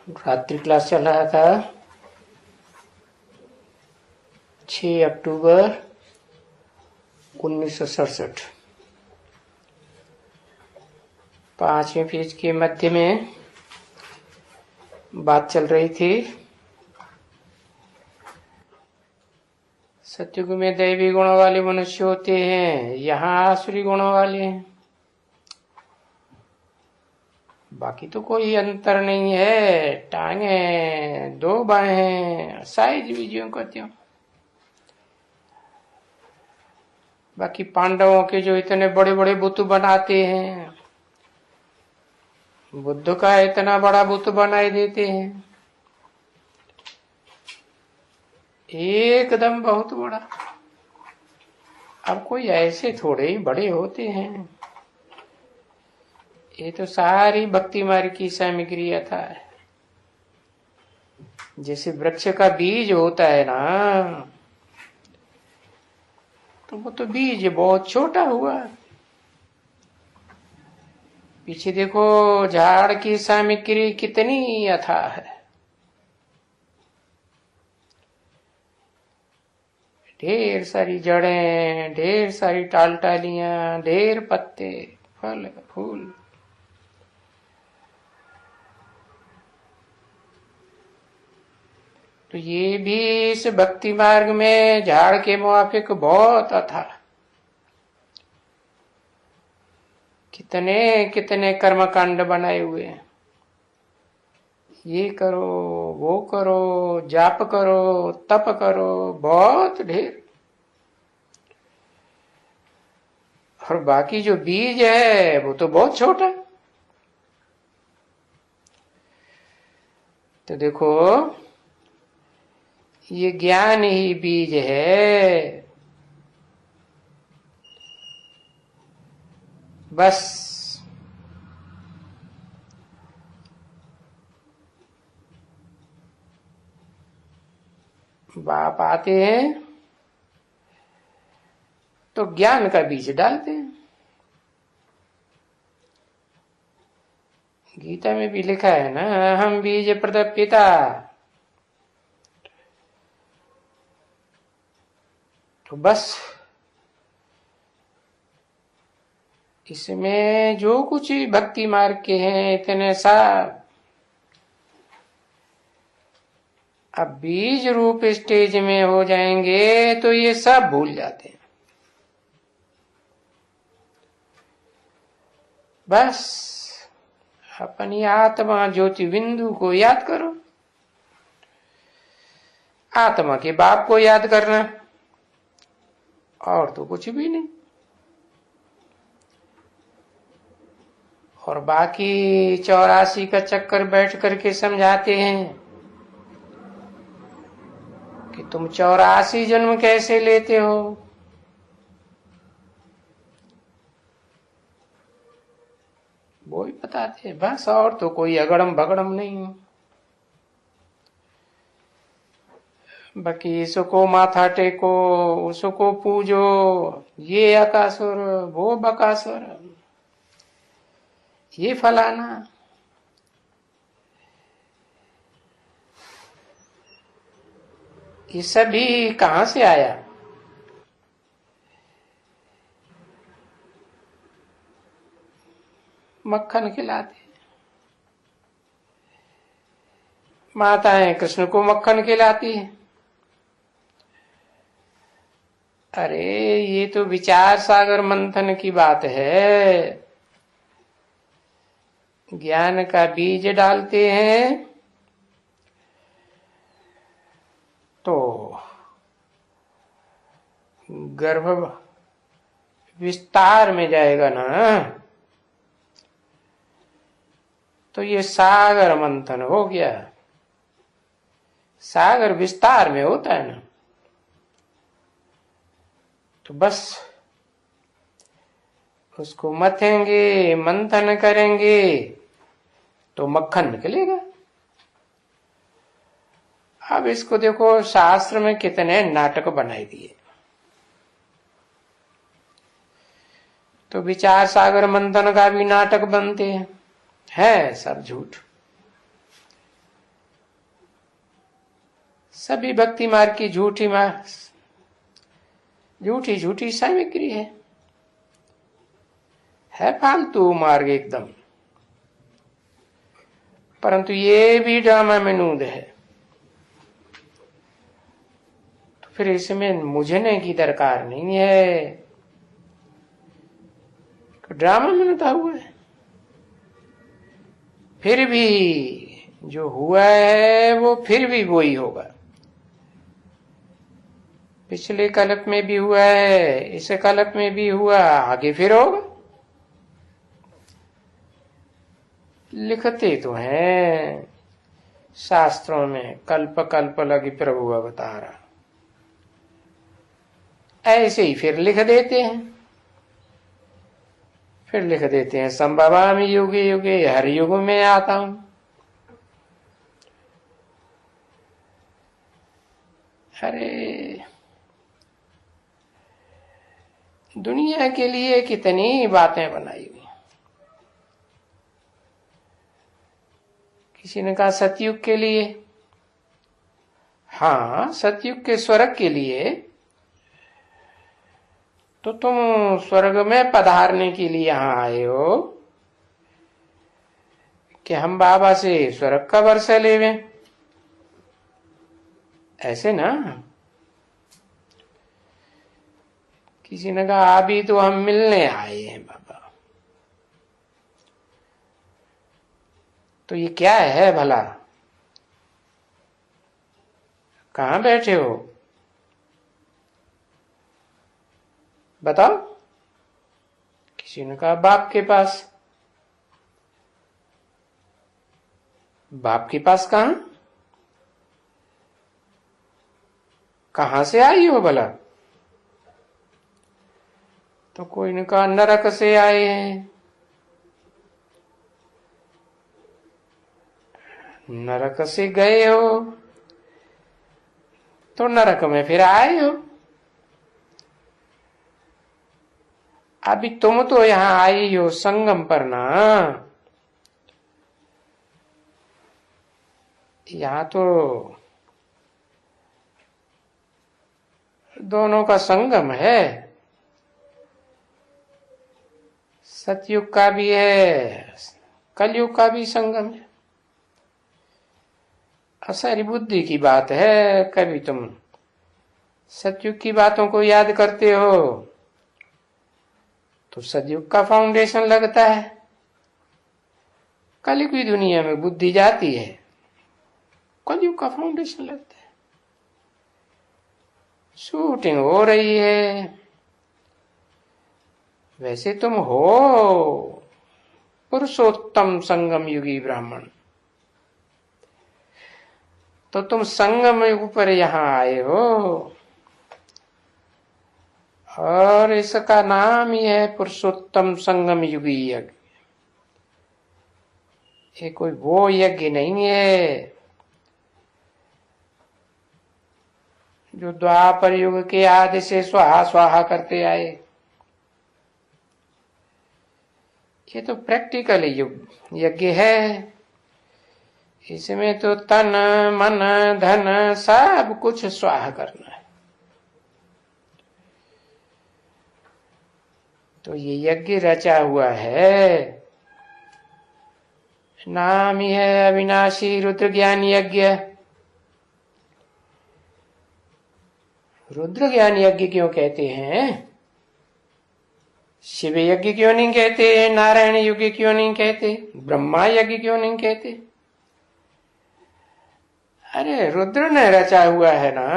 रात्रि क्लास चल रहा था 6 अक्टूबर 1967। 5वीं पेज के मध्य में बात चल रही थी सत्युग में दैवी गुणों वाले मनुष्य होते हैं, यहाँ आसुरी गुणों वाले हैं। बाकी तो कोई अंतर नहीं है, टांगे दो बाहें साइज भी ज्यों का त्यों। बाकी पांडवों के जो इतने बड़े बड़े बुत बनाते हैं, बुद्ध का इतना बड़ा बुत बनाए देते हैं, एकदम बहुत बड़ा। अब कोई ऐसे थोड़े ही बड़े होते हैं, ये तो सारी भक्ति मार्ग की सामग्री था। जैसे वृक्ष का बीज होता है ना, तो वो तो बीज बहुत छोटा हुआ। पीछे देखो झाड़ की सामग्री कितनी अथाह है। ढेर सारी जड़ें, ढेर सारी टालियां, ढेर पत्ते, फल फूल। तो ये भी इस भक्ति मार्ग में झाड़ के मुआफिक बहुत अथा। कितने कितने कर्मकांड बनाए हुए हैं। ये करो, वो करो, जाप करो, तप करो, बहुत ढेर। और बाकी जो बीज है वो तो बहुत छोटा। तो देखो ये ज्ञान ही बीज है। बस बाप आते हैं तो ज्ञान का बीज डालते हैं। गीता में भी लिखा है ना, हम बीज प्रदप पिता। तो बस इसमें जो कुछ भक्ति मार्ग के हैं इतने सब, अब बीज रूप स्टेज में हो जाएंगे तो ये सब भूल जाते हैं। बस अपनी आत्मा ज्योति बिंदु को याद करो, आत्मा के बाप को याद करना, और तो कुछ भी नहीं। और बाकी 84 का चक्कर बैठ करके समझाते हैं कि तुम 84 जन्म कैसे लेते हो। वो ही बताते हैं बस, और तो कोई अगड़म भगड़म नहीं। बाकी इसको माथा टेको, उसको पूजो, ये अकासुर, वो बकासुर, ये फलाना। ये सभी कहां से आया? मक्खन खिलाते माताएं कृष्ण को मक्खन खिलाती है। अरे ये तो विचार सागर मंथन की बात है। ज्ञान का बीज डालते हैं तो गर्भ विस्तार में जाएगा ना, तो ये सागर मंथन हो गया। सागर विस्तार में होता है ना, तो बस उसको मथेंगे, मंथन करेंगे तो मक्खन निकलेगा। अब इसको देखो शास्त्र में कितने नाटक बनाए दिए। तो विचार सागर मंथन का भी नाटक बनते हैं, है सब झूठ। सभी भक्ति मार्ग की झूठी झूठी सामग्री है फालतू मार्ग एकदम। परंतु ये भी ड्रामा में नूंद है, तो फिर इसमें मुझने की दरकार नहीं है। ड्रामा में नूता हुआ है, फिर भी जो हुआ है वो फिर भी वही होगा। पिछले कल्प में भी हुआ है, इस कल्प में भी हुआ, आगे फिर होगा। लिखते तो हैं शास्त्रों में, कल्प कल्प लगी प्रभु अवतारा, ऐसे ही फिर लिख देते हैं। फिर लिख देते हैं संभवामि युगे युगे, हर युग में आता हूं। अरे दुनिया के लिए कितनी बातें बनाई हुई। किसी ने कहा सतयुग के लिए, हाँ सतयुग के स्वर्ग के लिए तो तुम स्वर्ग में पधारने के लिए यहां आए हो कि हम बाबा से स्वर्ग का वर्षा लेवे, ऐसे ना। किसी ने कहा अभी तो हम मिलने आए हैं बाबा, तो ये क्या है भला, कहां बैठे हो बताओ। किसी ने कहा बाप के पास। बाप के पास कहां, कहां से आई हो भला। तो कोई ने कहा नरक से आए हैं। नरक से गए हो तो नरक में फिर आए हो। अभी तुम तो यहां आई हो संगम पर ना, यहां तो दोनों का संगम है, सतयुग का भी है, कलयुग का भी संगम है। सारी बुद्धि की बात है। कभी तुम सतयुग की बातों को याद करते हो तो सतयुग का फाउंडेशन लगता है, कलयुग की दुनिया में बुद्धि जाती है, कलयुग का फाउंडेशन लगता है। शूटिंग हो रही है, वैसे तुम हो पुरुषोत्तम संगम युगी ब्राह्मण, तो तुम संगम युग पर यहां आए हो और इसका नाम ही है पुरुषोत्तम संगम युगी यज्ञ। ये कोई वो यज्ञ नहीं है जो द्वापर युग के आदि से स्वाहा स्वाहा करते आए। ये तो प्रैक्टिकल यज्ञ है। इसमें तो तन मन धन सब कुछ स्वाहा करना है। तो ये यज्ञ रचा हुआ है, नाम ही है अविनाशी रुद्र ज्ञान यज्ञ। रुद्र ज्ञान यज्ञ क्यों कहते हैं, शिव यज्ञ क्यों नहीं कहते, नारायण यज्ञ क्यों नहीं कहते, ब्रह्मा यज्ञ क्यों नहीं कहते। अरे रुद्र ने रचा हुआ है ना।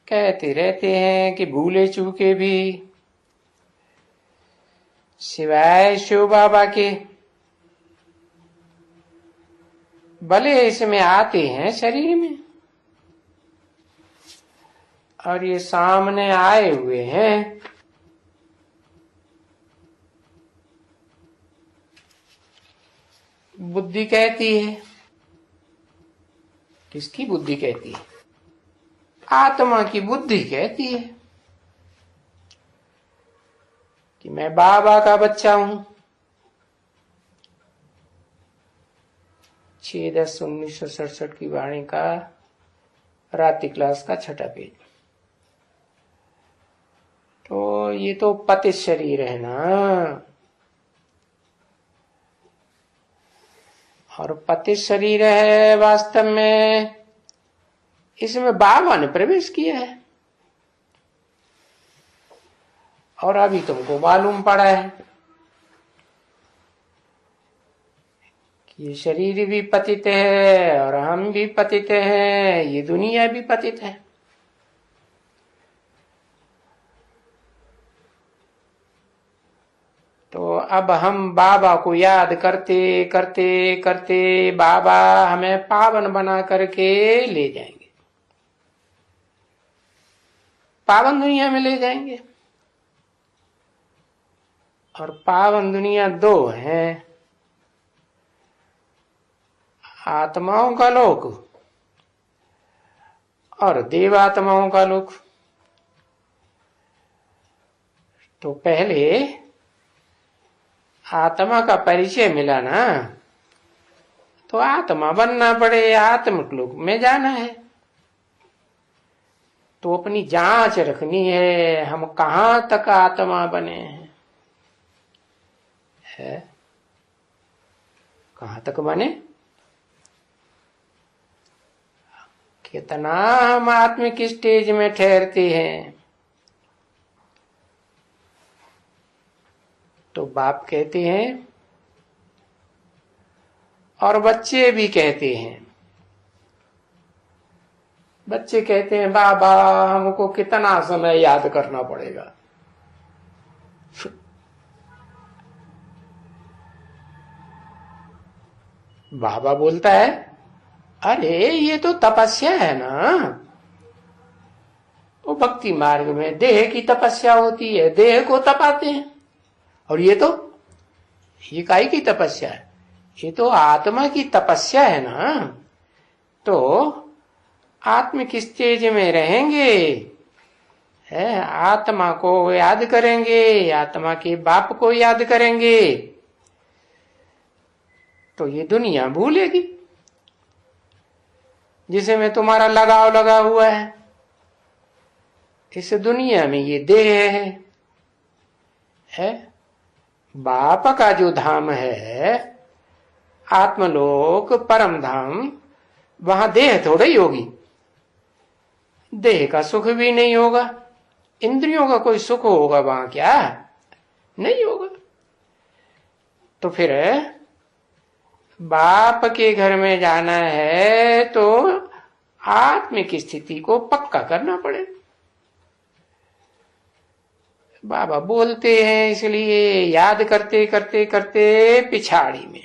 कहते रहते हैं कि भूले चूके भी सिवाय शिव बाबा के भले इसमें आते हैं शरीर में, और ये सामने आए हुए हैं। बुद्धि कहती है, किसकी बुद्धि कहती है, आत्मा की बुद्धि कहती है कि मैं बाबा का बच्चा हूं। 6/10/1967 की वाणी का रात्रि क्लास का 6ठा पेज। तो ये तो पतित शरीर है ना, और पतित शरीर है वास्तव में, इसमें बाबा ने प्रवेश किया है और अभी तुमको मालूम पड़ा है कि ये शरीर भी पतित है और हम भी पतित हैं, ये दुनिया भी पतित है। तो अब हम बाबा को याद करते करते करते बाबा हमें पावन बना करके ले जाएंगे, पावन दुनिया में ले जाएंगे। और पावन दुनिया दो है, आत्माओं का लोक और देवात्माओं का लोक। तो पहले आत्मा का परिचय मिला ना, तो आत्मा बनना पड़े, आत्मिक लोक में जाना है। तो अपनी जांच रखनी है, हम कहां तक आत्मा बने हैं, है? कहां तक बने, कितना हम आत्मिक स्टेज में ठहरते हैं। तो बाप कहते हैं और बच्चे भी कहते हैं, बच्चे कहते हैं बाबा हमको कितना समय याद करना पड़ेगा। बाबा बोलता है अरे ये तो तपस्या है ना, वो भक्ति मार्ग में देह की तपस्या होती है, देह को तपाते हैं। और ये काई की तपस्या है, ये तो आत्मा की तपस्या है ना। तो आत्मिक स्टेज में रहेंगे, है, आत्मा को याद करेंगे, आत्मा के बाप को याद करेंगे, तो ये दुनिया भूलेगी जिसे में तुम्हारा लगाव लगा हुआ है। इस दुनिया में ये देह है, बाप का जो धाम है आत्मलोक परम धाम, वहां देह थोड़ी ही होगी, देह का सुख भी नहीं होगा, इंद्रियों का कोई सुख होगा वहां, क्या नहीं होगा। तो फिर बाप के घर में जाना है तो आत्मिक स्थिति को पक्का करना पड़े। बाबा बोलते हैं, इसलिए याद करते करते करते पिछाड़ी में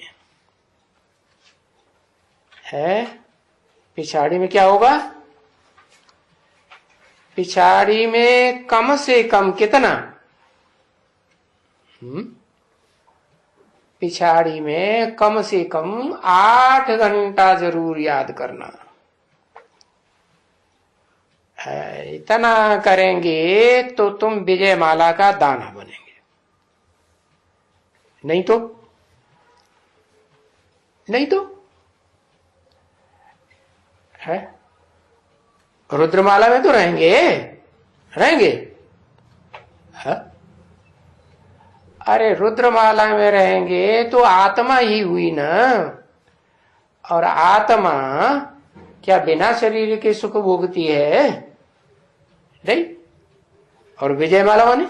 है, पिछाड़ी में क्या होगा, पिछाड़ी में कम से कम कितना, पिछाड़ी में कम से कम 8 घंटा जरूर याद करना है। इतना करेंगे तो तुम विजय माला का दाना बनेंगे, नहीं तो है, रुद्रमाला में तो रहेंगे है? अरे रुद्रमाला में रहेंगे तो आत्मा ही हुई ना, और आत्मा क्या बिना शरीर के सुख भोगती है, नहीं। और विजय माला माने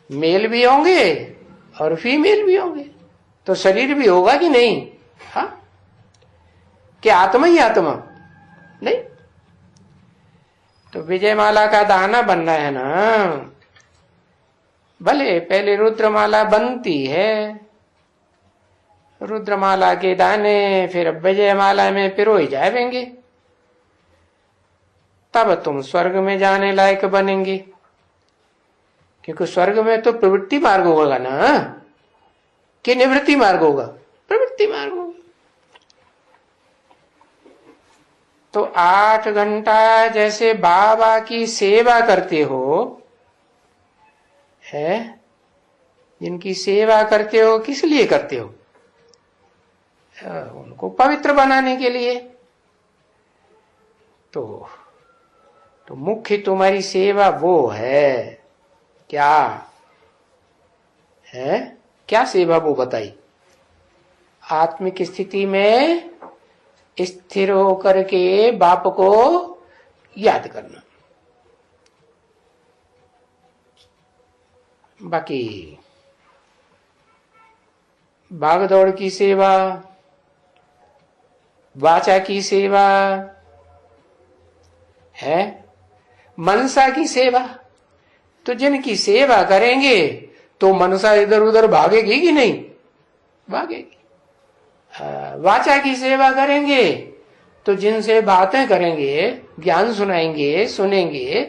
मेल भी होंगे और फीमेल भी होंगे, तो शरीर भी होगा कि नहीं, हाँ, क्या आत्मा ही आत्मा नहीं। तो विजय माला का दाना बनना है ना, भले पहले रुद्रमाला बनती है, रुद्रमाला के दाने फिर विजय माला में पिरोए जाएंगे, तब तुम स्वर्ग में जाने लायक बनेंगे। क्योंकि स्वर्ग में तो प्रवृत्ति मार्ग होगा ना, कि निवृत्ति मार्ग होगा, प्रवृत्ति मार्ग होगा। तो 8 घंटा जैसे बाबा की सेवा करते हो, है, जिनकी सेवा करते हो किस लिए करते हो, उनको पवित्र बनाने के लिए। तो मुख्य तुम्हारी सेवा वो है, क्या है? क्या सेवा वो बताई? आत्मिक स्थिति में स्थिर होकर के बाप को याद करना। बाकी भागदौड़ की सेवा, वाचा की सेवा है, मनसा की सेवा, तो जिनकी सेवा करेंगे तो मनसा इधर उधर भागेगी कि नहीं? भागेगी। वाचा की सेवा करेंगे तो जिनसे बातें करेंगे, ज्ञान सुनाएंगे, सुनेंगे,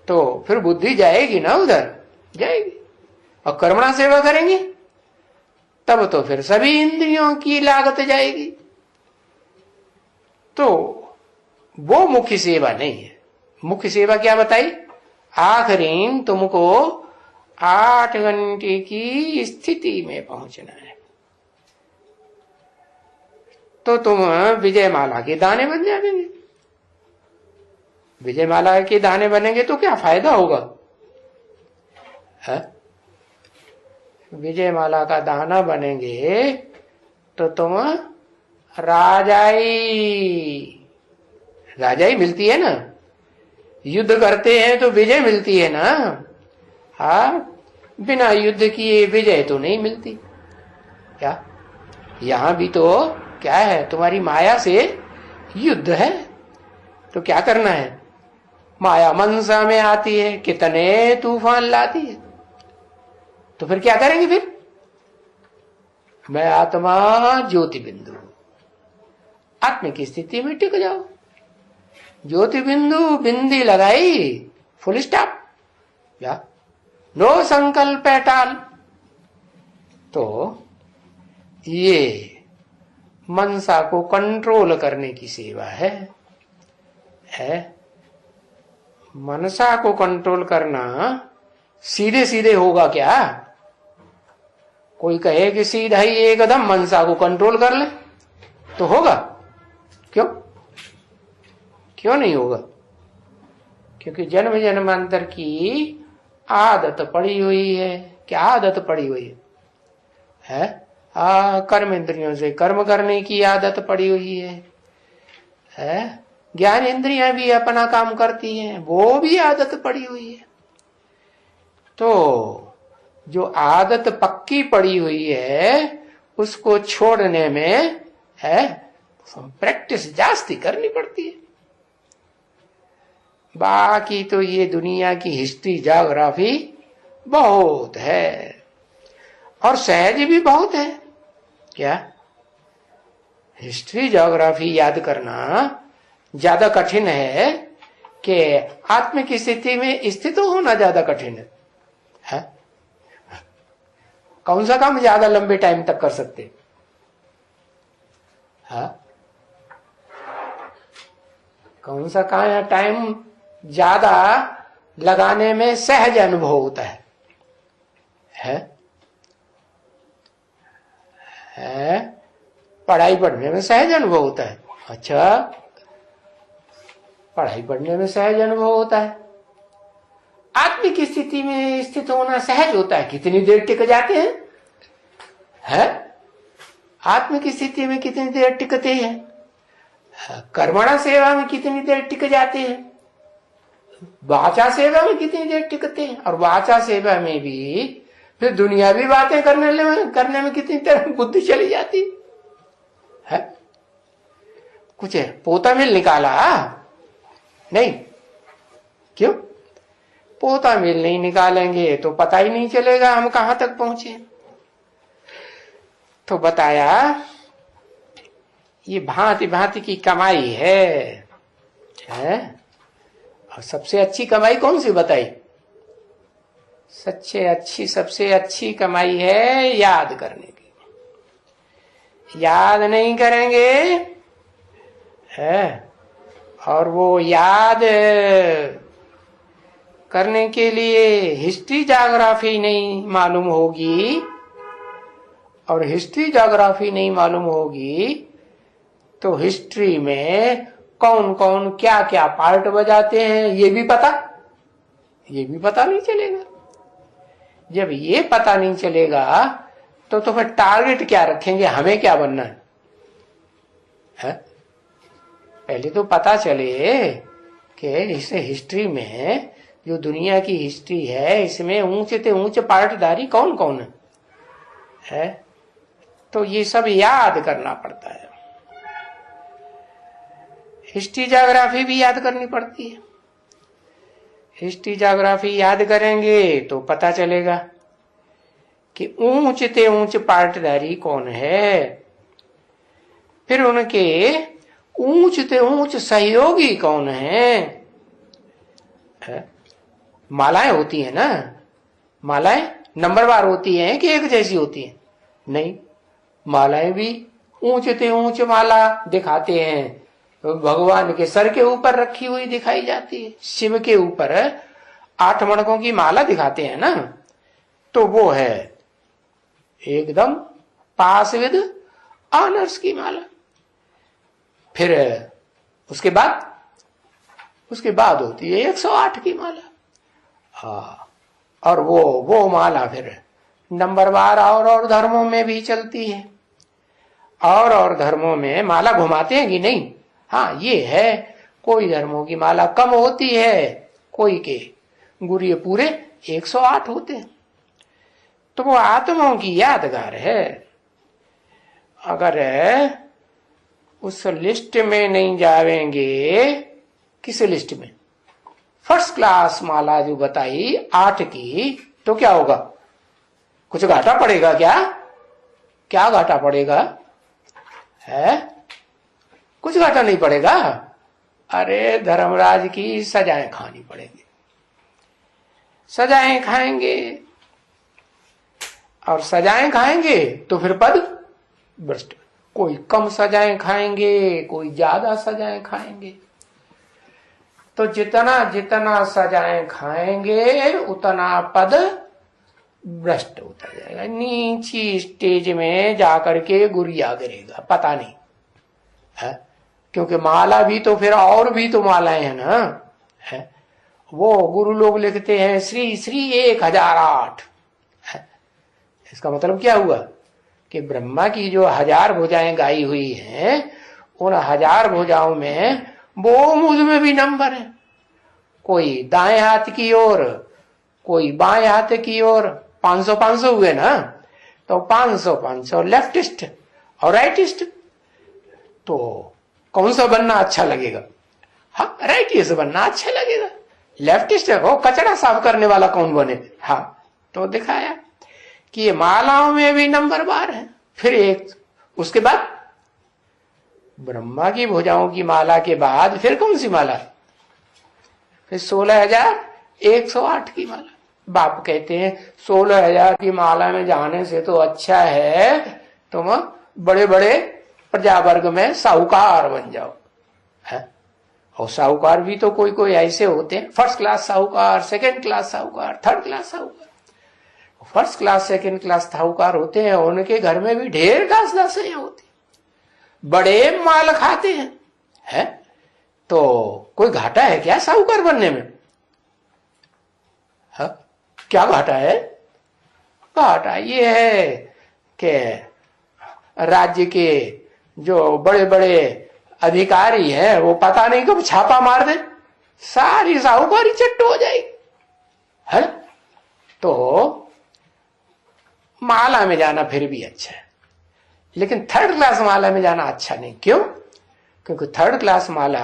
तो फिर बुद्धि जाएगी ना, उधर जाएगी। और कर्मणा सेवा करेंगे तब तो फिर सभी इंद्रियों की लागत जाएगी। तो वो मुख्य सेवा नहीं है। मुख्य सेवा क्या बताई? आखिरी तुमको 8 घंटे की स्थिति में पहुंचना है, तो तुम विजयमाला के दाने बन जाएंगे। विजयमाला के दाने बनेंगे तो क्या फायदा होगा? है? विजयमाला का दाना बनेंगे तो तुम राजाई मिलती है ना। युद्ध करते हैं तो विजय मिलती है ना। हाँ, बिना युद्ध किए विजय तो नहीं मिलती। क्या यहां भी तो क्या है? तुम्हारी माया से युद्ध है। तो क्या करना है? माया मनसा में आती है, कितने तूफान लाती है। तो फिर क्या करेंगे? फिर मैं आत्मा ज्योति बिंदु, आत्मा की स्थिति में टिक जाओ। ज्योति बिंदु, बिंदी लगाई, फुल स्टॉप, या नो संकल्प एट ऑल। तो ये मनसा को कंट्रोल करने की सेवा है। मनसा को कंट्रोल करना सीधे सीधे होगा क्या? कोई कहे कि सीधा ही एकदम मनसा को कंट्रोल कर ले तो होगा? क्यों नहीं होगा? क्योंकि जन्म जन्मांतर की आदत पड़ी हुई है। क्या आदत पड़ी हुई है? कर्म इंद्रियों से कर्म करने की आदत पड़ी हुई है। ज्ञान इंद्रियां भी अपना काम करती हैं, वो भी आदत पड़ी हुई है। तो जो आदत पक्की पड़ी हुई है उसको छोड़ने में प्रैक्टिस जास्ती करनी पड़ती है। बाकी तो ये दुनिया की हिस्ट्री ज्योग्राफी बहुत है और सहज भी बहुत है। क्या हिस्ट्री ज्योग्राफी याद करना ज्यादा कठिन है कि आत्म की स्थिति में स्थित होना ज्यादा कठिन है? कौन सा काम ज्यादा लंबे टाइम तक कर सकते? कौन सा काम टाइम ज्यादा लगाने में सहज अनुभव होता है? पढ़ाई पढ़ने में सहज अनुभव होता है। अच्छा, पढ़ाई पढ़ने में सहज अनुभव होता है। आत्मिक स्थिति में स्थित होना सहज होता है। कितनी देर टिक जाते हैं? आत्मिक स्थिति में कितनी देर टिकते हैं? कर्मणा सेवा में कितनी देर टिक जाते हैं? वाचा सेवा में कितनी देर टिकते हैं? और वाचा सेवा में भी फिर दुनियावी बातें करने में कितनी देर बुद्धि चली जाती है? कुछ है पोता मिल निकाला नहीं? क्यों? पोता मिल नहीं निकालेंगे तो पता ही नहीं चलेगा हम कहां तक पहुंचे। तो बताया ये भांति भांति की कमाई है? और सबसे अच्छी कमाई कौन सी बताई? सबसे अच्छी कमाई है याद करने की। याद नहीं करेंगे और वो याद करने के लिए हिस्ट्री ज्योग्राफी नहीं मालूम होगी और हिस्ट्री ज्योग्राफी नहीं मालूम होगी तो हिस्ट्री में कौन कौन क्या क्या पार्ट बजाते हैं ये भी पता नहीं चलेगा। जब ये पता नहीं चलेगा तो फिर टारगेट क्या रखेंगे, हमें क्या बनना है? पहले तो पता चले कि इस हिस्ट्री में, जो दुनिया की हिस्ट्री है, इसमें ऊंचे से ऊंचे पार्टदारी कौन कौन है? तो ये सब याद करना पड़ता है। हिस्ट्री ज्योग्राफी भी याद करनी पड़ती है। हिस्ट्री ज्योग्राफी याद करेंगे तो पता चलेगा कि ऊंचे से ऊंचे पार्टदारी कौन है, फिर उनके ऊंच से ऊंच सहयोगी कौन है? मालाएं होती है ना, मालाएं नंबरवार होती हैं कि एक जैसी होती हैं? नहीं, मालाएं भी ऊंचे से ऊंचे माला दिखाते हैं। तो भगवान के सर के ऊपर रखी हुई दिखाई जाती है, शिव के ऊपर 8 मणकों की माला दिखाते हैं ना, तो वो है एकदम पास विद ऑनर्स की माला। फिर उसके बाद होती है 108 की माला। हाँ, और वो माला फिर नंबरवार और धर्मों में भी चलती है। और धर्मों में माला घुमाते हैं कि नहीं? हाँ, ये है, कोई धर्मों की माला कम होती है, कोई के गुरु पूरे 108 होते हैं। तो वो आत्माओं की यादगार है। अगर उस लिस्ट में नहीं जावेंगे, किस लिस्ट में? फर्स्ट क्लास माला जो बताई 8 की, तो क्या होगा? कुछ घाटा पड़ेगा क्या घाटा पड़ेगा? है कुछ घाटा नहीं पड़ेगा। अरे धर्मराज की सजाएं खानी पड़ेगी, सजाएं खाएंगे, और सजाएं खाएंगे तो फिर पद भ्रष्ट। कोई कम सजाएं खाएंगे, कोई ज्यादा सजाएं खाएंगे। तो जितना जितना सजाएं खाएंगे उतना पद भ्रष्ट होता जाएगा। नीची स्टेज में जाकर के गुरिया गिरेगा, पता नहीं है, क्योंकि माला भी तो फिर और भी तो मालाएं हैं ना, है? वो गुरु लोग लिखते हैं श्री श्री 1008। इसका मतलब क्या हुआ कि ब्रह्मा की जो 1000 भुजाएं गाई हुई हैं, उन 1000 भुजाओं में वो मुझ में भी नंबर है। कोई दाएं हाथ की ओर, कोई बाएं हाथ की ओर, 500-500 हुए ना, तो 500-500 लेफ्टिस्ट और राइटिस्ट। तो कौन सा बनना अच्छा लगेगा? हाँ, राइटिस्ट बनना अच्छा लगेगा। लेफ्टिस्ट है वो कचरा साफ करने वाला कौन बने? हाँ, तो दिखाया कि ये मालाओं में भी नंबरवार है। फिर एक उसके बाद ब्रह्मा की भुजाओं की माला के बाद फिर कौन सी माला? फिर 16,108 की माला। बाप कहते हैं 16,000 की माला में जाने से तो अच्छा है तुम बड़े बड़े प्रजा वर्ग में साहूकार बन जाओ, है? और साहूकार भी तो कोई कोई ऐसे होते हैं, फर्स्ट क्लास साहूकार, सेकंड क्लास साहूकार, थर्ड क्लास साहूकार। फर्स्ट क्लास सेकंड क्लास साहूकार होते हैं, उनके घर में भी ढेर घास दासें होती, बड़े माल खाते हैं, है? तो कोई घाटा है क्या साहूकार बनने में? हा? क्या घाटा है? घाटा ये है कि राज्य के जो बड़े बड़े अधिकारी हैं वो पता नहीं कब छापा मार दे, सारी साहूकारी चट्ट हो जाएगी, है? तो माला में जाना फिर भी अच्छा है, लेकिन थर्ड क्लास माला में जाना अच्छा नहीं। क्यों? क्योंकि थर्ड क्लास माला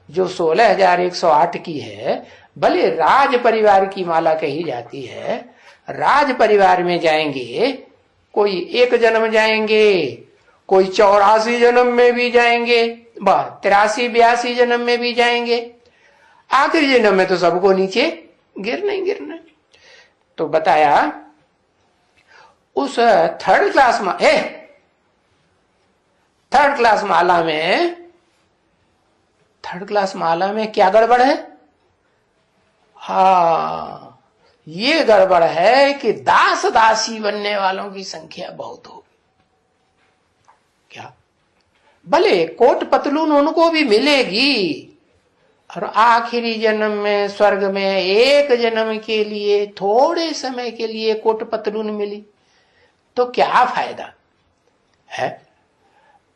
जो 16,108 की है, भले राज परिवार की माला कही जाती है, राज परिवार में जाएंगे, कोई 1 जन्म जाएंगे, कोई 84 जन्म में भी जाएंगे, 83-82 जन्म में भी जाएंगे, आखिरी जन्म में तो सबको नीचे गिरना ही गिरना। तो बताया उस थर्ड क्लास माला में क्या गड़बड़ है? हाँ, ये गड़बड़ है कि दास दासी बनने वालों की संख्या बहुत होगी। क्या? भले कोट पतलून उनको भी मिलेगी, और आखिरी जन्म में स्वर्ग में एक जन्म के लिए थोड़े समय के लिए कोट पतलून मिली तो क्या फायदा है?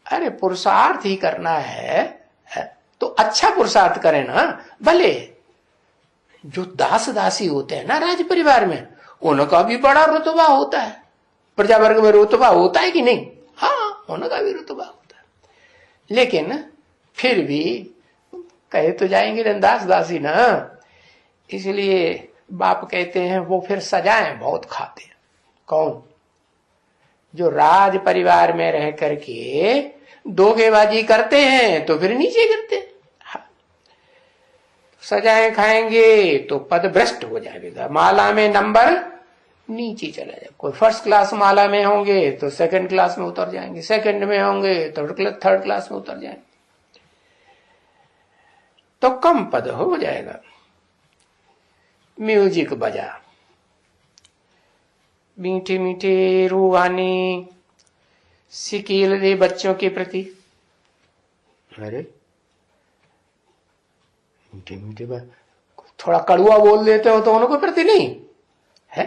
अरे पुरुषार्थ ही करना है तो अच्छा पुरुषार्थ करें ना। भले जो दास दासी होते हैं ना राज परिवार में, उनका भी बड़ा रुतबा होता है, प्रजा वर्ग में रुतबा होता है कि नहीं? हाँ, उनका भी रुतबा होता है, लेकिन फिर भी कहे तो जाएंगे दास दासी ना। इसलिए बाप कहते हैं वो फिर सजाएं बहुत खाते हैं। कौन? जो राज परिवार में रह करके धोखेबाजी करते हैं तो फिर नीचे गिरते हैं। हाँ। सजाएं खाएंगे तो पद भ्रष्ट हो जाएगा, माला में नंबर नीचे चला जाए। कोई फर्स्ट क्लास माला में होंगे तो सेकंड क्लास में उतर जाएंगे, सेकंड में होंगे तो थर्ड क्लास में उतर जाएंगे, तो कम पद हो जाएगा। म्यूजिक बजा, मीठे मीठे रूहानी सिकील दे बच्चों के प्रति। अरे मीठे मीठे थोड़ा कड़ुआ बोल देते हो तो उनको प्रति नहीं है,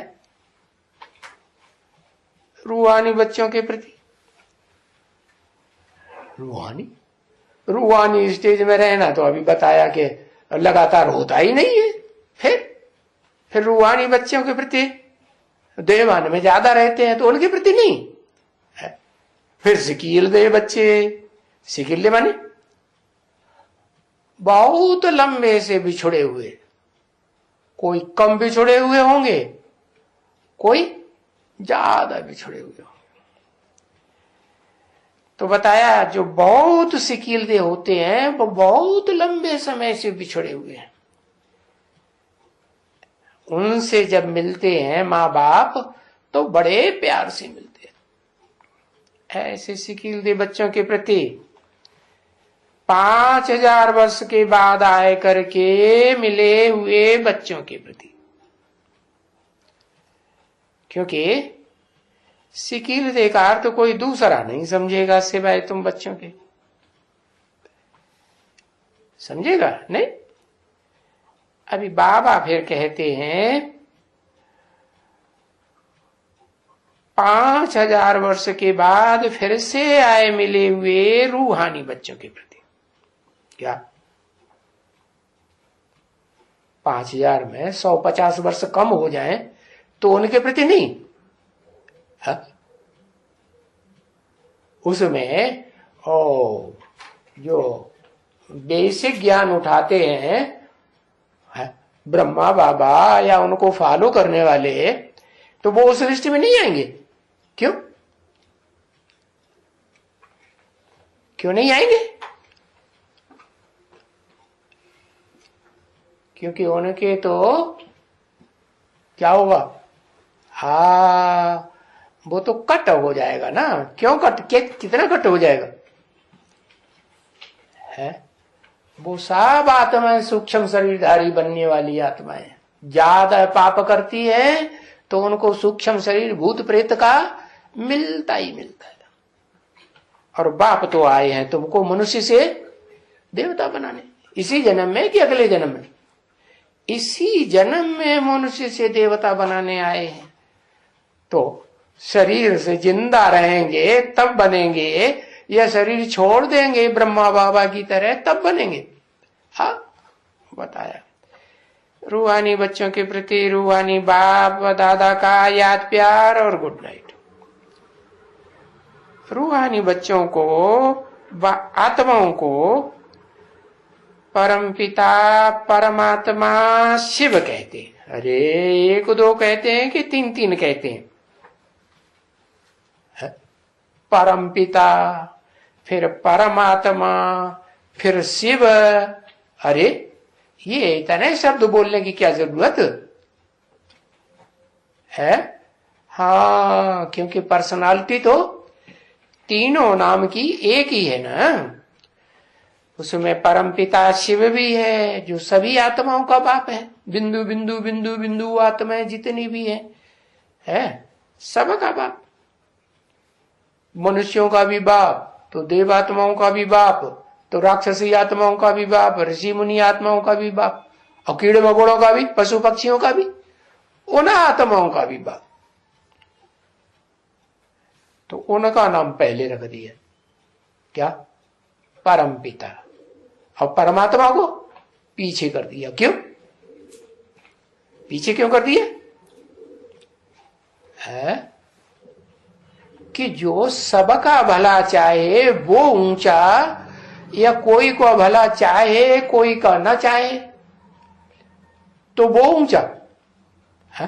रूहानी बच्चों के प्रति। रूहानी स्टेज में रहना तो अभी बताया कि लगातार होता ही नहीं है। फिर रूहानी बच्चों के प्रति देवान में ज्यादा रहते हैं तो उनके प्रति नहीं है। फिर सिकील दे बच्चे, सिकील दे माने बहुत लंबे से बिछड़े हुए, कोई कम बिछड़े हुए होंगे, कोई ज्यादा बिछड़े हुए होंगे। तो बताया जो बहुत सिकील दे होते हैं वो बहुत लंबे समय से बिछड़े हुए हैं, उनसे जब मिलते हैं माँ बाप तो बड़े प्यार से मिलते हैं। ऐसे सिकील दे बच्चों के प्रति 5000 वर्ष के बाद आए करके मिले हुए बच्चों के प्रति, क्योंकि सिकील दे का अर्थ कोई दूसरा नहीं समझेगा सिवाय तुम बच्चों के। समझेगा नहीं? अभी बाबा फिर कहते हैं 5000 वर्ष के बाद फिर से आए मिले हुए रूहानी बच्चों के प्रति। क्या 5000 में 150 वर्ष कम हो जाए तो उनके प्रति नहीं? उसमें जो बेसिक ज्ञान उठाते हैं ब्रह्मा बाबा या उनको फॉलो करने वाले, तो वो उस लिस्ट में नहीं आएंगे। क्यों? क्यों नहीं आएंगे? क्योंकि उनके तो क्या होगा? हाँ, वो तो कट हो जाएगा ना। क्यों कट? कितना कट हो जाएगा है? वो सब आत्माएं सूक्ष्म शरीरधारी बनने वाली आत्माएं ज्यादा पाप करती है तो उनको सूक्ष्म शरीर भूत प्रेत का मिलता ही मिलता है। और बाप तो आए हैं तुमको मनुष्य से देवता बनाने, इसी जन्म में कि अगले जन्म में? इसी जन्म में मनुष्य से देवता बनाने आए हैं। तो शरीर से जिंदा रहेंगे तब बनेंगे, या शरीर छोड़ देंगे ब्रह्मा बाबा की तरह तब बनेंगे? हाँ, बताया। रूहानी बच्चों के प्रति रूहानी बाप व दादा का याद प्यार और गुड नाइट। रूहानी बच्चों को आत्माओं को परम पिता परमात्मा शिव कहते हैं। अरे 1-2 कहते हैं कि 3-3 कहते हैं? परम पिता, फिर परमात्मा, फिर शिव। अरे ये इतने शब्द बोलने की क्या जरूरत है? हाँ, क्योंकि पर्सनालिटी तो तीनों नाम की एक ही है ना। उसमें परम पिता शिव भी है जो सभी आत्माओं का बाप है। बिंदु बिंदु बिंदु बिंदु आत्माएं जितनी भी है सबका बाप। मनुष्यों का भी बाप, तो देव आत्माओं का भी बाप, तो राक्षसी आत्माओं का भी बाप, ऋषि मुनि आत्माओं का भी बाप, और कीड़े मकोड़ों का भी, पशु पक्षियों का भी, उन आत्माओं का भी बाप। तो उनका नाम पहले रख दिया, क्या? परम पिता। और परमात्मा को पीछे कर दिया। क्यों पीछे क्यों कर दिया? है कि जो सबका भला चाहे वो ऊंचा, या कोई को भला चाहे कोई का ना चाहे तो वो ऊंचा है।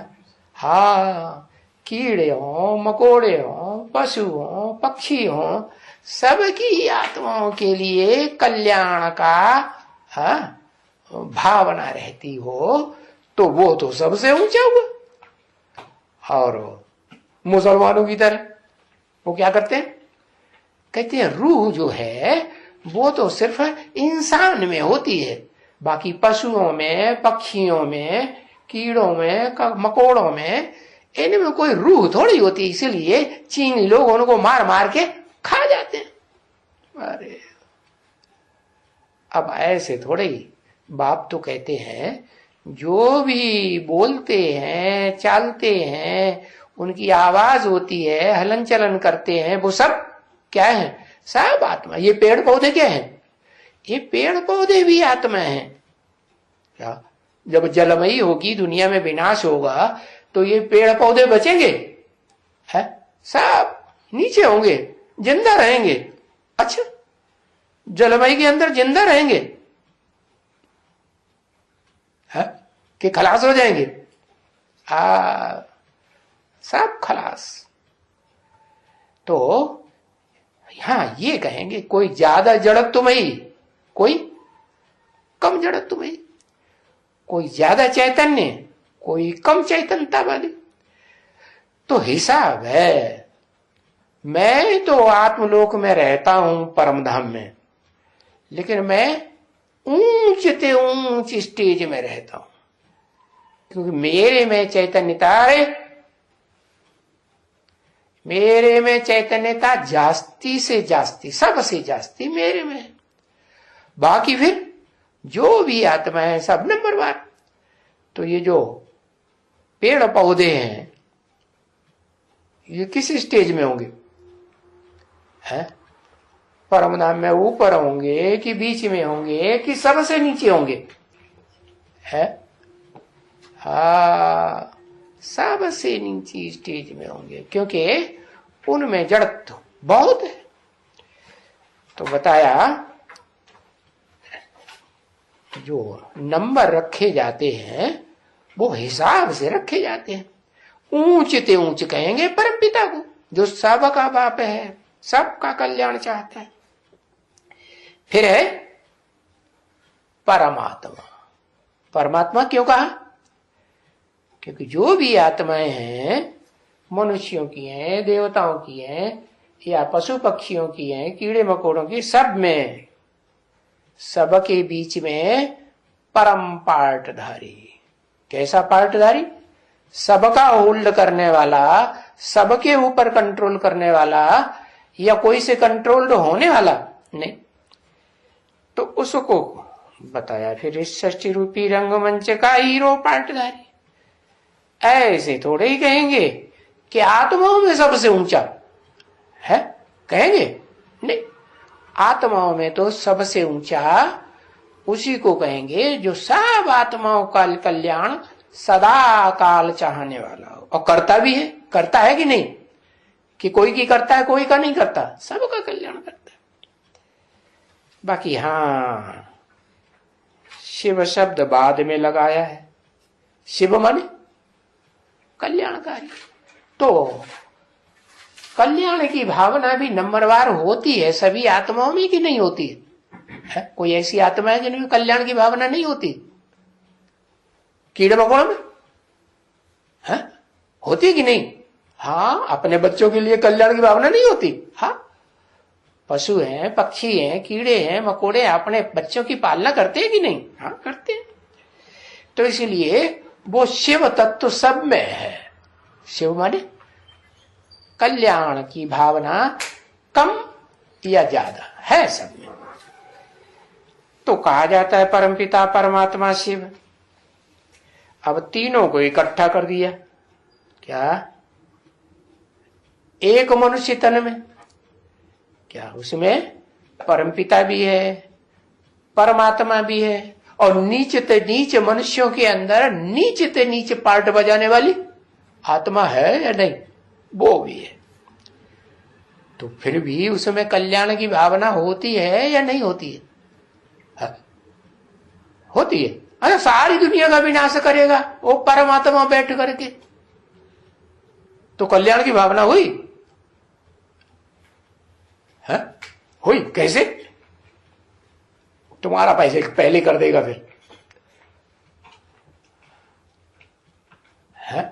हाँ, कीड़े हो, मकोड़े हो, पशु हो, पक्षी हो, सबकी आत्माओं के लिए कल्याण का भावना रहती हो तो वो तो सबसे ऊंचा हुआ। और मुसलमानों की तरह वो क्या करते हैं? कहते हैं रूह जो है वो तो सिर्फ इंसान में होती है, बाकी पशुओं में, पक्षियों में, कीड़ों में, मकोड़ों में, इनमें कोई रूह थोड़ी होती, इसीलिए चीनी लोग उनको मार मार के खा जाते हैं। अरे अब ऐसे थोड़े ही बाप तो कहते हैं जो भी बोलते हैं, चलते हैं, उनकी आवाज होती है, हलन चलन करते हैं, वो सब क्या है? सब आत्मा। ये पेड़ पौधे क्या है? ये पेड़ पौधे भी आत्मा हैं। क्या? जब जलमयी होगी, दुनिया में विनाश होगा, तो ये पेड़ पौधे बचेंगे? है सब नीचे होंगे, जिंदा रहेंगे। अच्छा, जलमयी के अंदर जिंदा रहेंगे है कि खलास हो जाएंगे? सब खलास। तो यहां ये कहेंगे कोई ज्यादा जड़त्व में ही, कोई कम जड़त्व में ही, कोई ज्यादा चैतन्य, कोई कम चैतन्यता वाली। तो हिसाब है। मैं तो आत्मलोक में रहता हूं, परम धाम में, लेकिन मैं ऊंचते ऊंच स्टेज में रहता हूं, क्योंकि मेरे में चैतन्यता है, मेरे में चैतन्यता जास्ती से जास्ती, सबसे जास्ती मेरे में। बाकी फिर जो भी आत्मा है सब नंबर वन। तो ये जो पेड़ पौधे हैं ये किस स्टेज में होंगे? है परम धाम में ऊपर होंगे कि बीच में होंगे कि सबसे नीचे होंगे? है सबसे नीचे स्टेज में होंगे, क्योंकि उनमें जड़त्व बहुत है। तो बताया जो नंबर रखे जाते हैं वो हिसाब से रखे जाते हैं। ऊंचते ऊंच कहेंगे परम पिता को, जो सबका बाप है, सबका कल्याण चाहता है। फिर है परमात्मा। परमात्मा क्यों कहा? क्योंकि जो भी आत्माएं हैं, मनुष्यों की हैं, देवताओं की हैं, या पशु पक्षियों की हैं, कीड़े मकोड़ों की, सब में, सबके बीच में परम पार्टधारी। कैसा पार्टधारी? सबका होल्ड करने वाला, सबके ऊपर कंट्रोल करने वाला, या कोई से कंट्रोल्ड होने वाला नहीं। तो उसको बताया फिर इस षष्ठी रूपी रंगमंच का हीरो पार्टधारी। ऐसे थोड़े ही कहेंगे कि आत्माओं में सबसे ऊंचा है, कहेंगे नहीं। आत्माओं में तो सबसे ऊंचा उसी को कहेंगे जो सब आत्माओं का कल्याण सदा काल चाहने वाला हो, और करता भी है। करता है कि नहीं? कि कोई की करता है, कोई का नहीं करता, सबका कल्याण करता है। बाकी हाँ, शिव शब्द बाद में लगाया है। शिव माने कल्याणकारी। तो कल्याण की भावना भी नंबरवार होती है सभी आत्माओं में कि नहीं होती है? कोई ऐसी आत्मा है जिनमें कल्याण की भावना नहीं होती? कीड़े मकोड़ों में है? होती है कि नहीं? हाँ, अपने बच्चों के लिए कल्याण की भावना नहीं होती? हाँ, पशु हैं, पक्षी हैं, कीड़े हैं, मकोड़े अपने बच्चों की पालना करते हैं कि नहीं? हाँ, करते हैं। तो इसलिए वो शिव तत्व सब में है। शिव माने कल्याण की भावना कम या ज्यादा है सब में। तो कहा जाता है परमपिता परमात्मा शिव। अब तीनों को इकट्ठा कर दिया, क्या एक मनुष्य तन में, क्या उसमें परमपिता भी है, परमात्मा भी है, और नीच ते नीच मनुष्यों के अंदर नीच ते नीच पार्ट बजाने वाली आत्मा है या नहीं, वो भी है। तो फिर भी उसमें कल्याण की भावना होती है या नहीं होती है? हाँ, होती है। अरे सारी दुनिया का विनाश करेगा वो परमात्मा बैठ करके, तो कल्याण की भावना हुई है? हुई कैसे? तुम्हारा पैसे पहले कर देगा फिर है?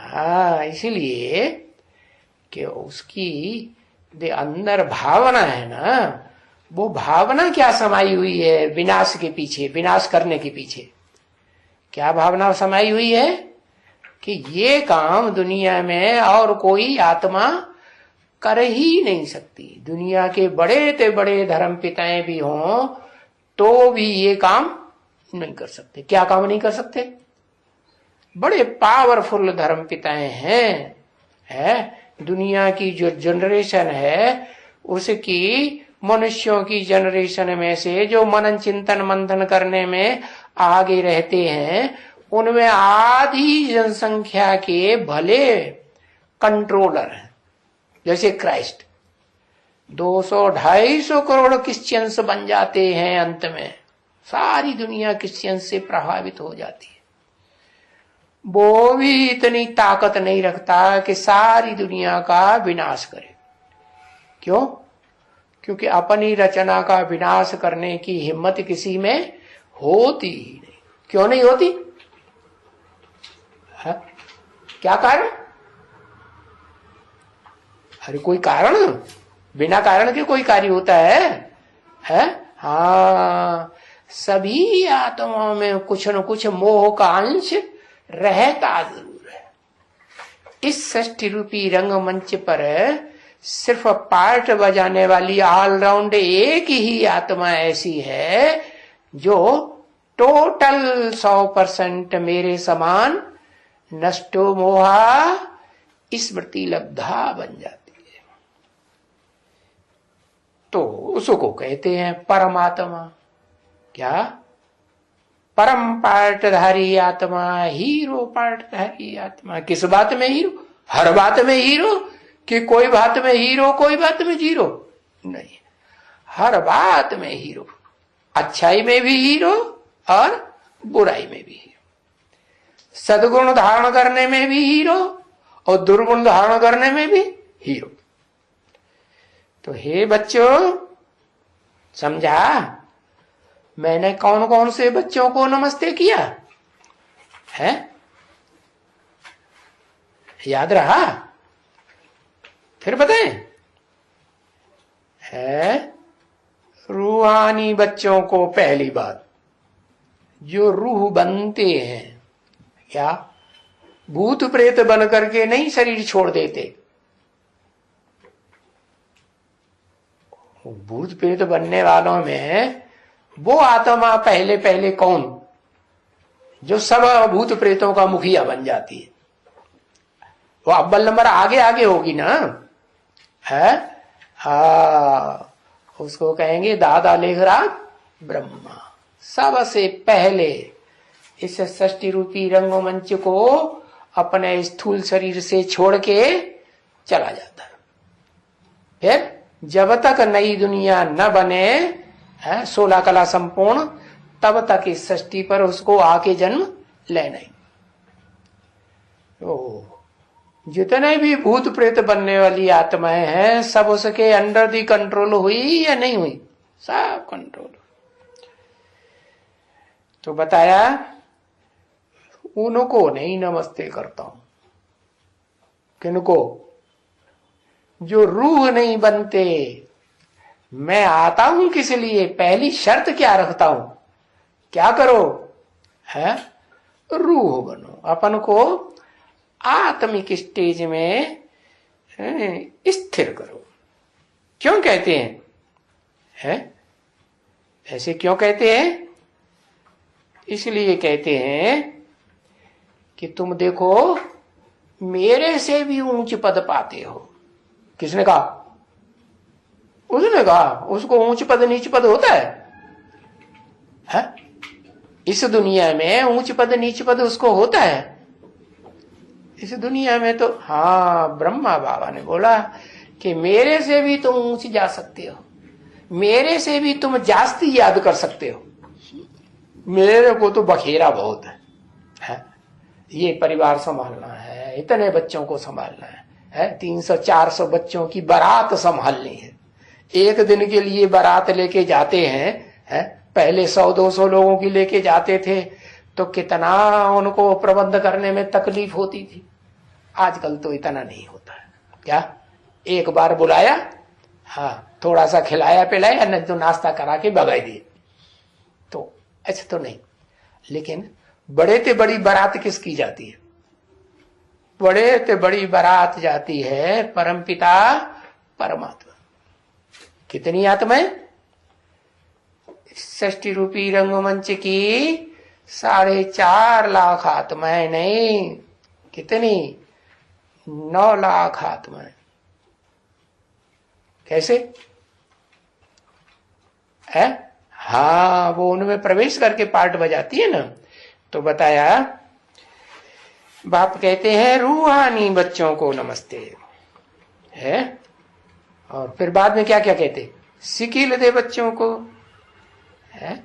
हाँ, इसीलिए कि उसकी जो अंदर भावना है ना, वो भावना क्या समाई हुई है विनाश के पीछे, विनाश करने के पीछे क्या भावना समाई हुई है कि ये काम दुनिया में और कोई आत्मा कर ही नहीं सकती। दुनिया के बड़े ते बड़े धर्म पिताएं भी हों तो भी ये काम नहीं कर सकते। क्या काम नहीं कर सकते? बड़े पावरफुल धर्म पिताएं हैं, दुनिया की जो जनरेशन है उसकी, मनुष्यों की जनरेशन में से जो मनन चिंतन मंथन करने में आगे रहते हैं, उनमें आधी जनसंख्या के भले कंट्रोलर हैं। जैसे क्राइस्ट 200-250 करोड़ क्रिश्चियंस बन जाते हैं, अंत में सारी दुनिया क्रिश्चियंस से प्रभावित हो जाती है। वो भी इतनी ताकत नहीं रखता कि सारी दुनिया का विनाश करे। क्यों? क्योंकि अपनी रचना का विनाश करने की हिम्मत किसी में होती ही नहीं। क्यों नहीं होती? है? क्या कारण? अरे कोई कारण, बिना कारण के कोई कार्य होता है? हाँ, सभी आत्माओं में कुछ न कुछ मोह का अंश रहता जरूर है। इस षष्ठी रूपी रंगमंच पर सिर्फ पार्ट बजाने वाली ऑलराउंड एक ही आत्मा ऐसी है जो टोटल 100% मेरे समान नष्टो मोहा स्मृति लब्धा बन जाती है। तो उसको कहते हैं परमात्मा। क्या? परम पार्टधारी आत्मा, हीरो पार्टधारी आत्मा। किस बात में हीरो? हर बात में हीरो कि कोई बात में हीरो कोई बात में जीरो? नहीं, हर बात में हीरो। अच्छाई में भी हीरो और बुराई में भी हीरो। सद्गुण धारण करने में भी हीरो और दुर्गुण धारण करने में भी हीरो। तो हे बच्चों, समझा मैंने कौन कौन से बच्चों को नमस्ते किया है? याद रहा? फिर बताएं। है रूहानी बच्चों को पहली बात, जो रूह बनते हैं, क्या भूत प्रेत बन करके नहीं शरीर छोड़ देते। भूत प्रेत बनने वालों में वो आत्मा पहले पहले कौन, जो सब भूत प्रेतों का मुखिया बन जाती है, वो अव्वल नंबर आगे आगे होगी ना, है? उसको कहेंगे दादा लेखराज ब्रह्मा। सबसे पहले इस षष्ठी रूपी रंगमंच को अपने स्थूल शरीर से छोड़ के चला जाता है। फिर जब तक नई दुनिया न बने, 16 कला संपूर्ण, तब तक इस षष्ठी पर उसको आके जन्म लेना ही। जितने भी भूत प्रेत बनने वाली आत्माएं हैं, सब उसके अंडर दी कंट्रोल हुई या नहीं हुई? सब कंट्रोल। तो बताया उनको नहीं नमस्ते करता हूं। किनको? जो रूह नहीं बनते। मैं आता हूं किस लिए? पहली शर्त क्या रखता हूं? क्या करो? है रूह बनो। अपन को आत्मिक स्टेज में स्थिर करो। क्यों कहते हैं? ऐसे क्यों कहते हैं? इसलिए कहते हैं कि तुम देखो मेरे से भी ऊंच पद पाते हो। किसने कहा? उसने कहा। उसको ऊंच पद नीच पद होता है? इस दुनिया में ऊंच पद नीच पद उसको होता है? इस दुनिया में तो हाँ, ब्रह्मा बाबा ने बोला कि मेरे से भी तुम ऊंच जा सकते हो, मेरे से भी तुम जास्ती याद कर सकते हो। मेरे को तो बखेरा बहुत है? ये परिवार संभालना है, इतने बच्चों को संभालना है 300-400 बच्चों की बारात संभालनी है। एक दिन के लिए बारात लेके जाते हैं, पहले 100-200 लोगों की लेके जाते थे तो कितना उनको प्रबंध करने में तकलीफ होती थी। आजकल तो इतना नहीं होता है। क्या एक बार बुलाया, हाँ, थोड़ा सा खिलाया पिलाया, नहीं तो नाश्ता करा के भगा दिए, तो ऐसे तो नहीं। लेकिन बड़े ते बड़ी बारात किसकी जाती है? बड़े ते बड़ी बारात जाती है परमपिता परमात्मा। कितनी आत्माएं? 60 रूपी रंगमंच की 4.5 लाख आत्माएं नहीं, कितनी? 9 लाख आत्माएं। कैसे है? हाँ, वो उनमें प्रवेश करके पार्ट बजाती है ना। तो बताया, बाप कहते हैं रूहानी बच्चों को नमस्ते है, और फिर बाद में क्या क्या कहते? सिकील दे बच्चों को है,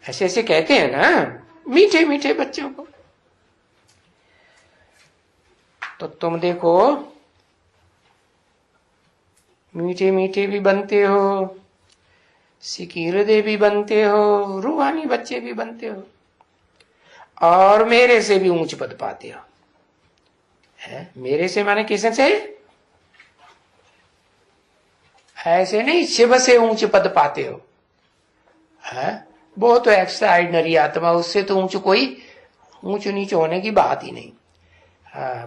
ऐसे ऐसे कहते हैं ना, मीठे मीठे बच्चों को। तो तुम देखो मीठे मीठे भी बनते हो, सिकीरदे भी बनते हो, रूहानी बच्चे भी बनते हो, और मेरे से भी ऊंच पद पाते हो। है? मेरे से माने किसे से? ऐसे नहीं शिव से ऊंच पद पाते हो। है? वो तो एक्स्ट्राऑर्डिनरी आत्मा, उससे तो कोई ऊंच नीच होने की बात ही नहीं।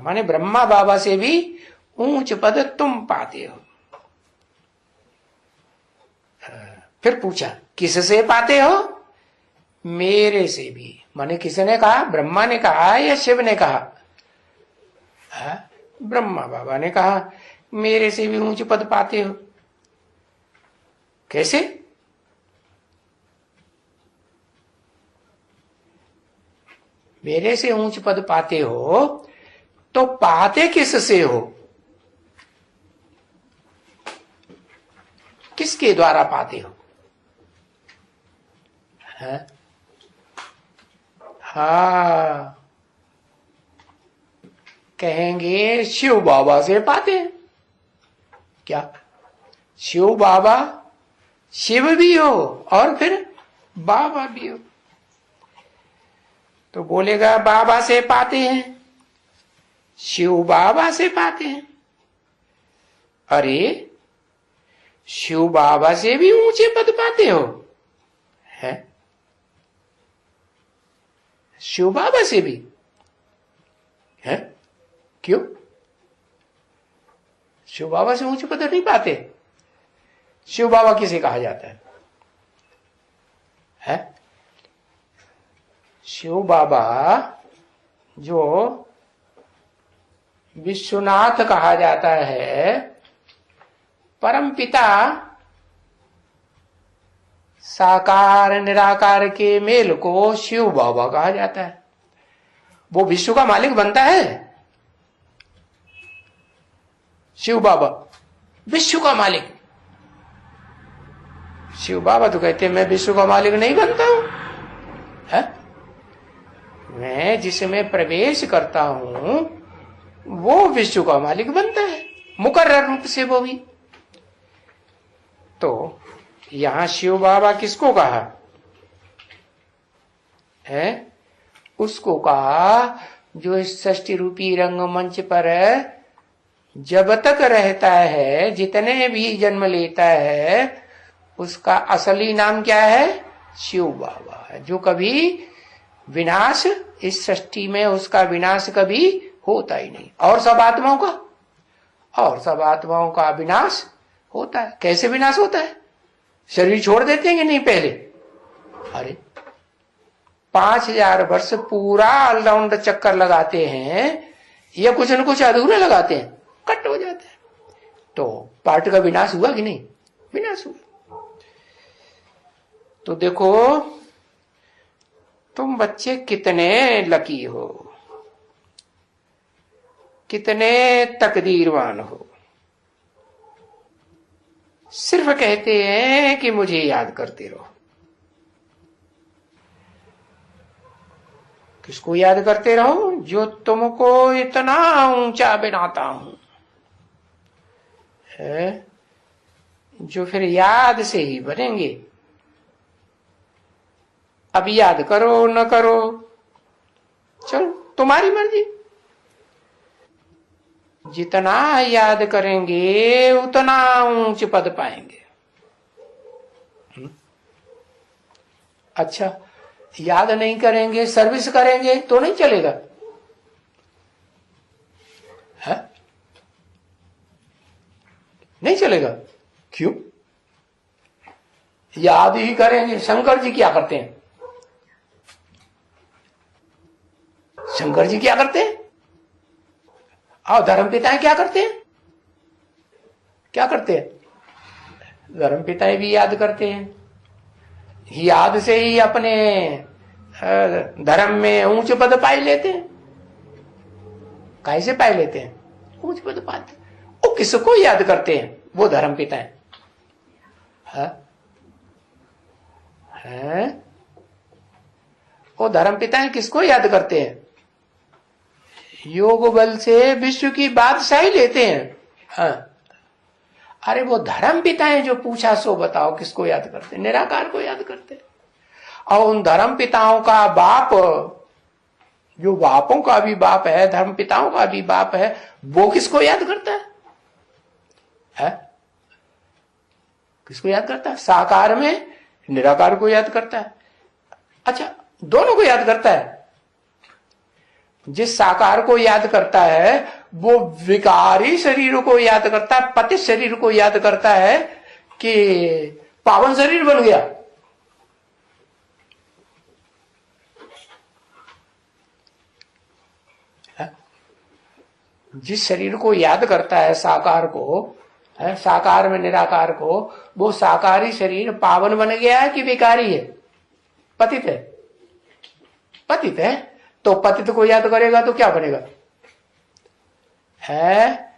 माने ब्रह्मा बाबा से भी ऊंच पद तुम पाते हो। फिर पूछा किससे पाते हो? मेरे से भी। माने किसने कहा? ब्रह्मा ने कहा या शिव ने कहा? ब्रह्मा बाबा ने कहा मेरे से भी ऊंच पद पाते हो। कैसे? मेरे से ऊंच पद पाते हो तो पाते किससे हो? किसके द्वारा पाते हो? है? हाँ, कहेंगे शिव बाबा से पाते हैं। क्या शिव बाबा? शिव भी हो और फिर बाबा भी हो। तो बोलेगा बाबा से पाते हैं, शिव बाबा से पाते हैं। अरे शिव बाबा से भी ऊंचे पद पाते हो? है? शिव बाबा से भी है? क्यों? शिव बाबा से ऊंचे पद नहीं पाते? शिव बाबा किसे कहा जाता है? है? शिव बाबा जो विश्वनाथ कहा जाता है, परमपिता साकार निराकार के मेल को शिव बाबा कहा जाता है। वो विश्व का मालिक बनता है। शिव बाबा विश्व का मालिक। शिव बाबा तो कहते हैं मैं विश्व का मालिक नहीं बनता हूं, है? मैं जिसमें प्रवेश करता हूं वो विश्व का मालिक बनता है, मुकर्रर रूप से वो भी। तो यहां शिव बाबा किसको कहा है? उसको कहा जो इस षष्ठी रूपी रंगमंच पर जब तक रहता है, जितने भी जन्म लेता है, उसका असली नाम क्या है? शिव बाबा है। जो कभी विनाश इस सृष्टि में उसका विनाश कभी होता ही नहीं। और सब आत्माओं का विनाश होता है। कैसे विनाश होता है? शरीर छोड़ देते हैं कि नहीं पहले? अरे 5000 वर्ष पूरा ऑलराउंड चक्कर लगाते हैं या कुछ न कुछ अधूरे लगाते हैं, कट हो जाता है। तो पार्ट का विनाश हुआ कि नहीं? विनाश हुआ। तो देखो तुम बच्चे कितने लकी हो, कितने तकदीरवान हो। सिर्फ कहते हैं कि मुझे याद करते रहो। किसको याद करते रहो? जो तुमको इतना ऊंचा बनाता हूं, है जो फिर याद से ही बनेंगे। अब याद करो न करो, चलो तुम्हारी मर्जी। जितना याद करेंगे उतना ऊंच पद पाएंगे। अच्छा, याद नहीं करेंगे, सर्विस करेंगे तो नहीं चलेगा? है? नहीं चलेगा। क्यों? याद ही करेंगे। शंकर जी क्या करते हैं? शंकर जी क्या करते हैं? और धर्मपिताएं क्या करते हैं? क्या करते हैं? धर्मपिताएं भी याद करते हैं। याद से ही अपने धर्म में ऊंच पद पाई लेते हैं। कैसे पाई लेते हैं? ऊंच पद पाते। वो किसको याद करते हैं? वो धर्मपिताएं। है? वो धर्मपिताएं किसको याद करते हैं? योग बल से विश्व की बादशाही लेते हैं। हाँ। अरे वो धर्म पिताएं जो पूछा सो बताओ किसको याद करते? निराकार को याद करते। और उन धर्म पिताओं का बाप, जो बापों का भी बाप है, धर्म पिताओं का भी बाप है, वो किसको याद करता है? किसको याद करता है? साकार में निराकार को याद करता है। अच्छा, दोनों को याद करता है। जिस साकार को याद करता है वो विकारी शरीर को याद करता है, पतित शरीर को याद करता है कि पावन शरीर बन गया। जिस शरीर को याद करता है साकार को, है साकार में निराकार को, वो साकारी शरीर पावन बन गया है कि विकारी है? पतित है। पतित है तो पतित को याद करेगा तो क्या बनेगा? है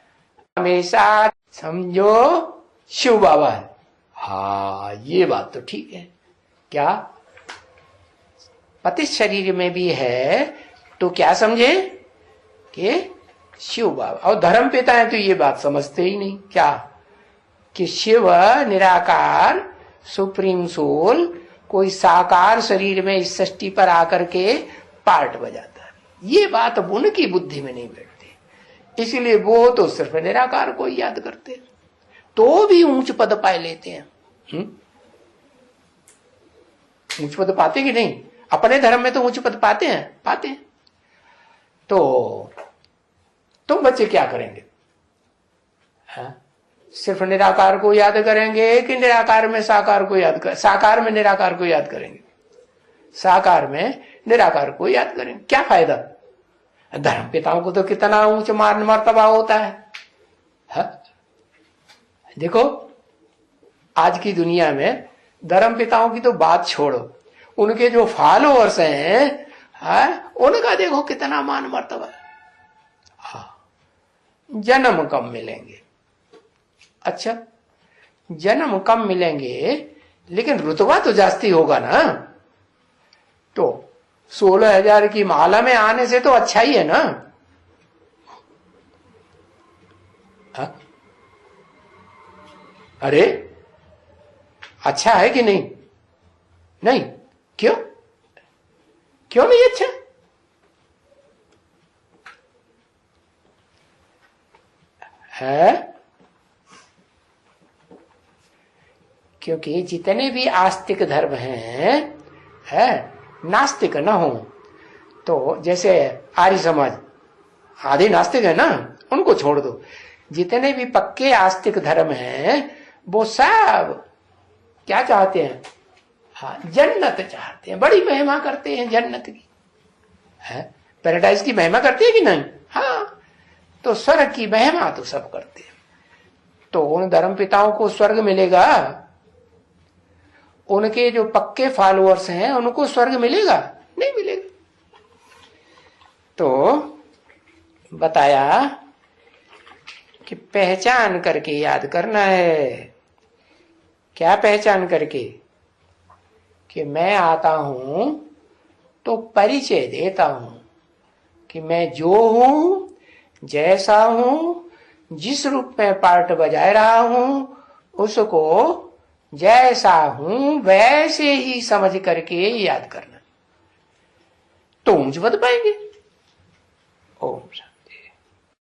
हमेशा समझो शिव बाबा है। हाँ, ये बात तो ठीक है। क्या पतित शरीर में भी है तो क्या समझे कि शिव बाबा। और धर्म पिता है तो ये बात समझते ही नहीं। क्या कि शिव निराकार सुप्रीम सोल कोई साकार शरीर में इस सृष्टि पर आकर के पार्ट बजाता है। ये बात अब उनकी बुद्धि में नहीं बैठती, इसलिए वो तो सिर्फ निराकार को याद करते, तो भी ऊंच पद पाए लेते हैं। ऊंच पद पाते कि नहीं? अपने धर्म में तो ऊंच पद पाते हैं, पाते हैं। तो तुम बच्चे क्या करेंगे? सिर्फ निराकार को याद करेंगे कि निराकार में साकार को याद कर, साकार में निराकार को याद करेंगे? साकार में निराकार को याद करेंगे। क्या फायदा? धर्म पिताओं को तो कितना ऊंच मान मर्तबा होता है। देखो आज की दुनिया में धर्म पिताओं की तो बात छोड़ो, उनके जो फॉलोअर्स हैं, उनका देखो कितना मान मर्तबा है। जन्म कम मिलेंगे। अच्छा, जन्म कम मिलेंगे लेकिन रुतबा तो जास्ती होगा ना। तो 16,000 की माला में आने से तो अच्छा ही है ना। अरे अच्छा है कि नहीं? नहीं। क्यों? क्यों नहीं अच्छा? है क्योंकि जितने भी आस्तिक धर्म हैं, है नास्तिक न हो, तो जैसे आर्य समाज आधे नास्तिक है ना, उनको छोड़ दो, जितने भी पक्के आस्तिक धर्म हैं वो सब क्या चाहते हैं? हाँ, जन्नत चाहते हैं, बड़ी महिमा करते हैं जन्नत की, है पैराडाइज की महिमा करते हैं कि नहीं? हाँ, तो स्वर्ग की महिमा तो सब करते हैं। तो उन धर्म पिताओं को स्वर्ग मिलेगा? उनके जो पक्के फॉलोअर्स हैं उनको स्वर्ग मिलेगा? नहीं मिलेगा। तो बताया कि पहचान करके याद करना है। क्या पहचान करके? कि मैं आता हूं तो परिचय देता हूं कि मैं जो हूं, जैसा हूं, जिस रूप में पार्ट बजाए रहा हूं, उसको जैसा हूं वैसे ही समझ करके याद करना, तो ऊंच बद पाएंगे। ओम शांति।